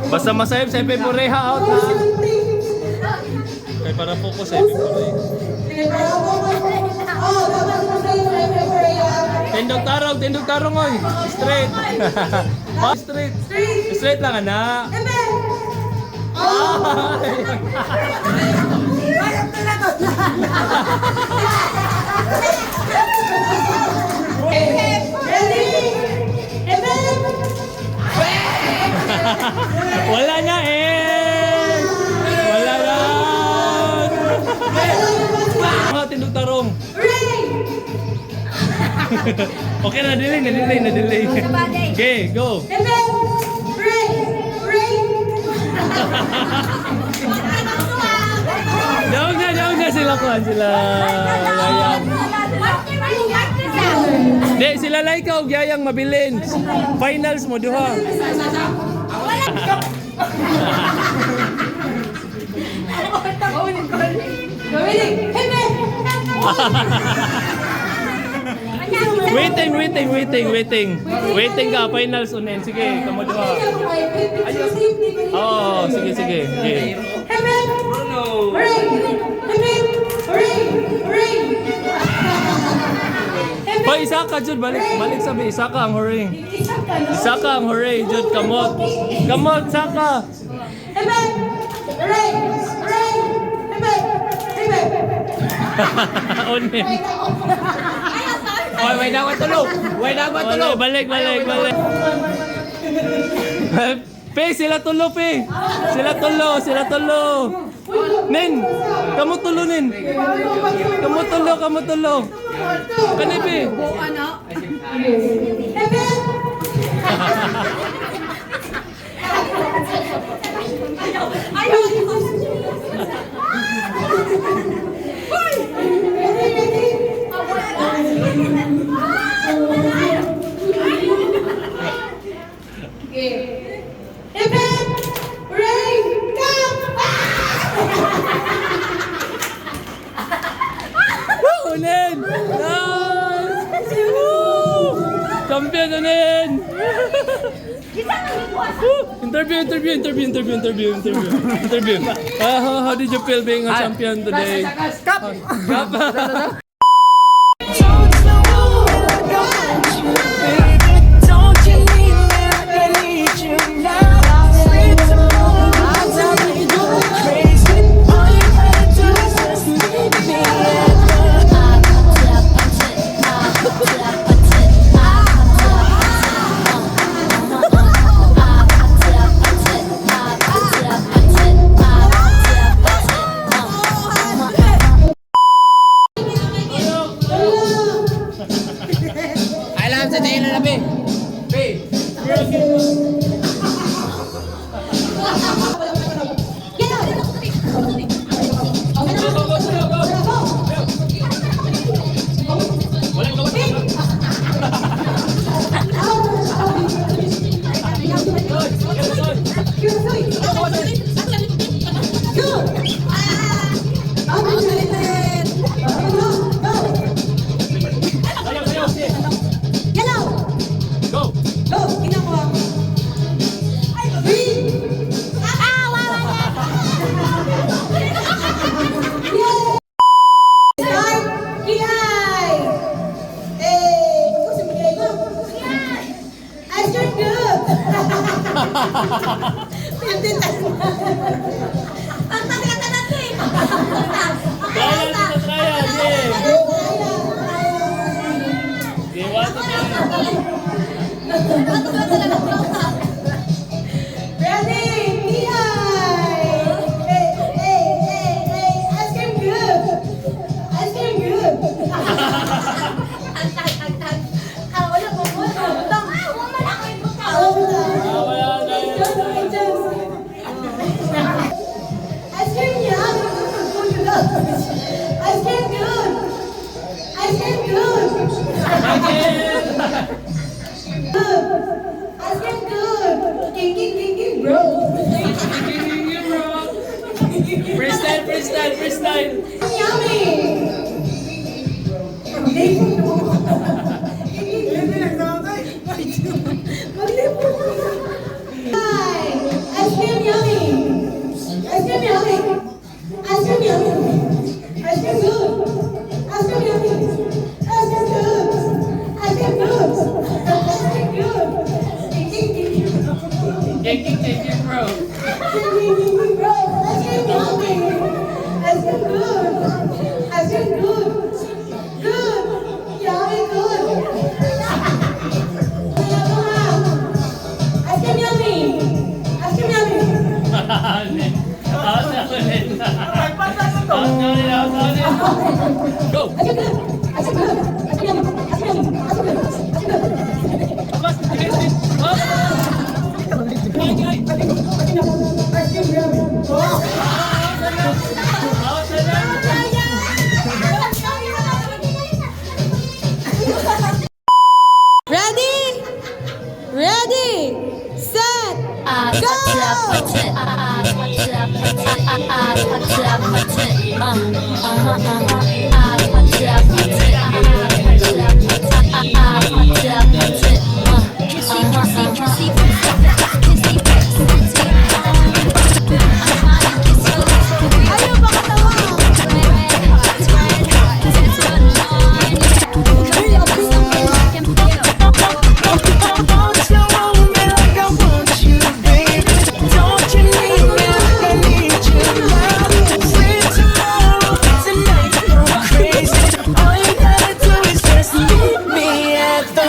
Basta masayap sa Peporeha out ha. Kaya para focus sa Peporeha. Tindog tarong oy. Straight. Straight. Straight lang ana. Wala na eh. Wala na. Mga tindog tarong. Okay na, na-delay. Okay, go. Daog na sila kuhan sila. Ayan. Di, sila Laika o Giyayang mabilin. Finals mo, duha. Waiting ka, finals unin. Sige, kamo duha. Oo, sige. Sige. Pa, isa ka, Jud. Balik sabi. Isa ka ang hooray. Isa ka ang hooray, Jud. Kamot. Kamot, saka. Unin. Oy, way dapat tulog. Balik. Pe, sila tulo, Pe. Sila tulo. Nen, kamu tulo, Nen. Kamu tulo. Kani, Pe. Nen! Nice! Woo! Champion, Nen! Interview. How did you feel being a champion today? Cup! Don't you need me? I need you now. Sleep alone. I'm telling you, crazy. All you gotta do is just leave me Alam sa tayo na labi. Freestyle. Thank you, bro. Go! Yeah. Don't you want me like I want you, baby? Don't you need me like I need you now? Free tomorrow, tonight, go crazy. All you gotta do is just meet me at the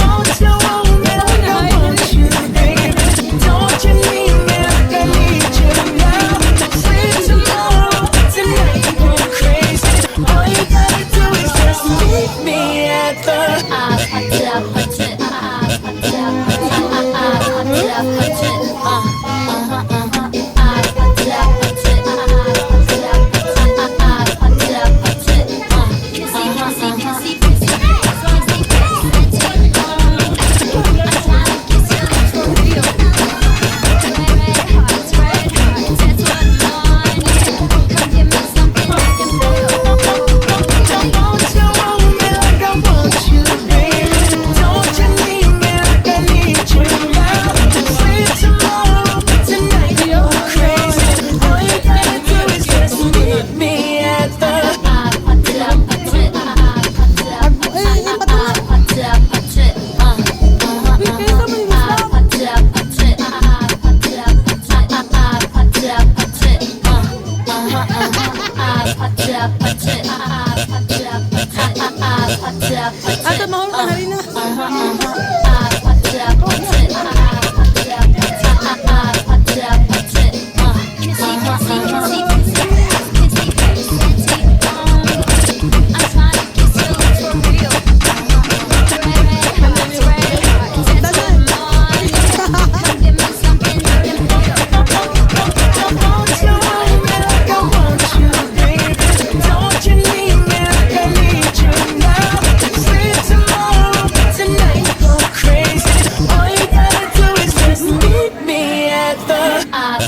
Don't you want me like I want you, baby? Don't you need me like I need you now? Free tomorrow, tonight, go crazy. All you gotta do is just meet me at the Don't you want me like I want you, baby? Don't you need me like I need you now? Free tomorrow, tonight, go crazy. All you gotta do is just meet me at the Don't you want me like I want you, baby? Don't you need me like I need you now? Free tomorrow, tonight, go crazy. All you gotta do is just meet me at the Ate, mahal ka na rin na. Don't you want me like I want you, baby? Don't you need me like I need you now? Free tomorrow, tonight, go crazy. All you gotta do is just meet me at the Don't you want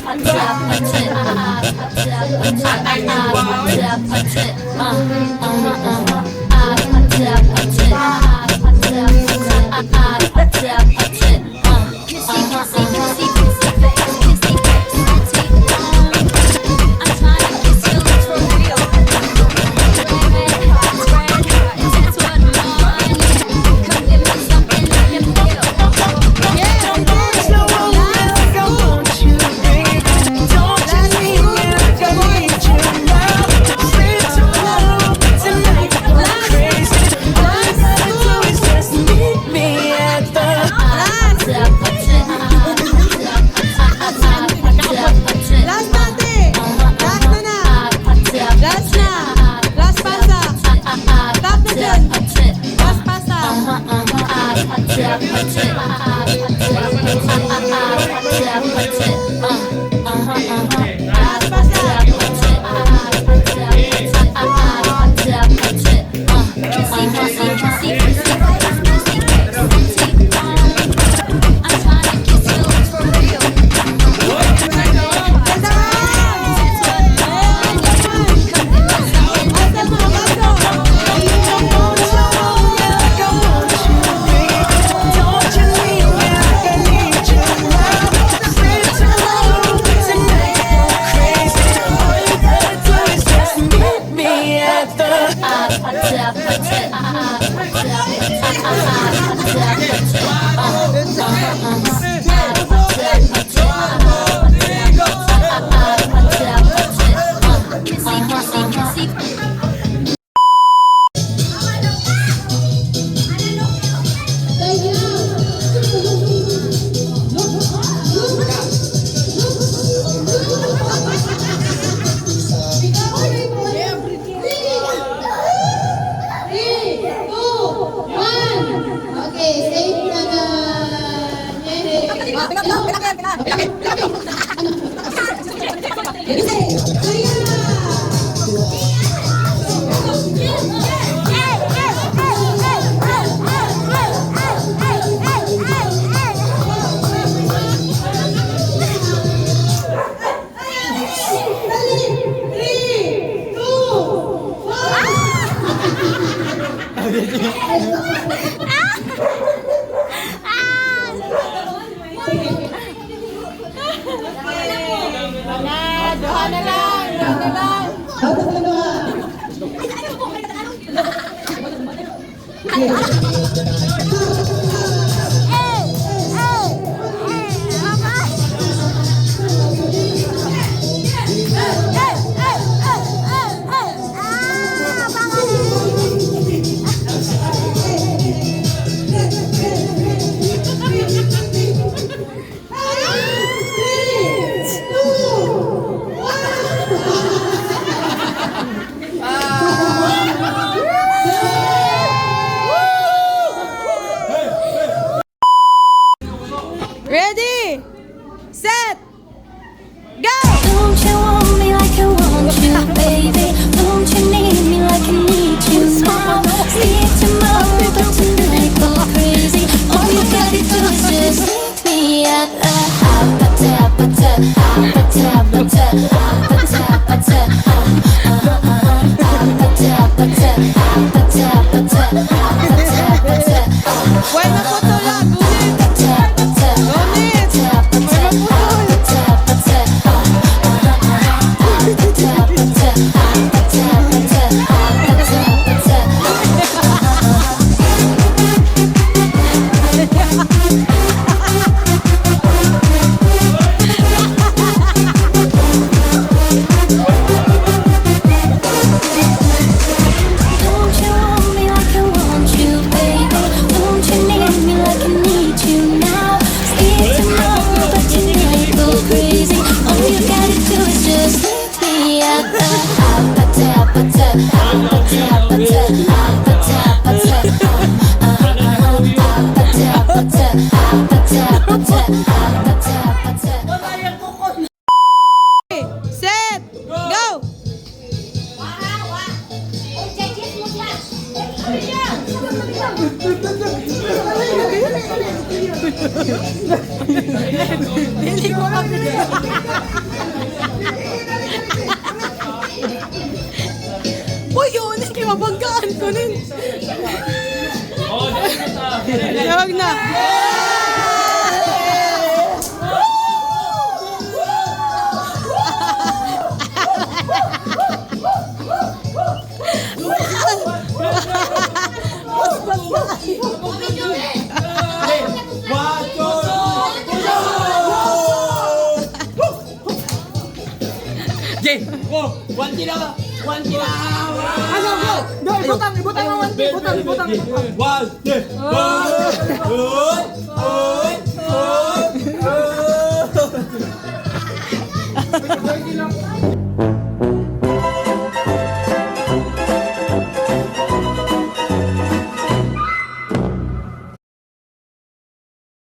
me like I want you, baby? Don't you need me like I need you now? Free tomorrow, tonight, go crazy. All you gotta do is just meet me at the Last na, ate. Last na na. Last na. Last pasa. Tap na dyan. Last pasa. Last pasa. Ready, set, go! Don't you want me like I want you, baby? Don't you need me like I need you now? See tomorrow, but tonight go crazy. All you gotta do is just meet me at the Buhay na po to lang, ulit! Don't you want me like I want you, baby? Don't you need me like I need you now? See tomorrow, but tonight go crazy. All you gotta do is just meet me at the Set, go! Hindi ko kasi. Uy, yun! Hindi mabanggaan ko nun. Tawag na. Jay! Oh! One kila ka! One kila! Ibutang mo, ibutang. One! Two!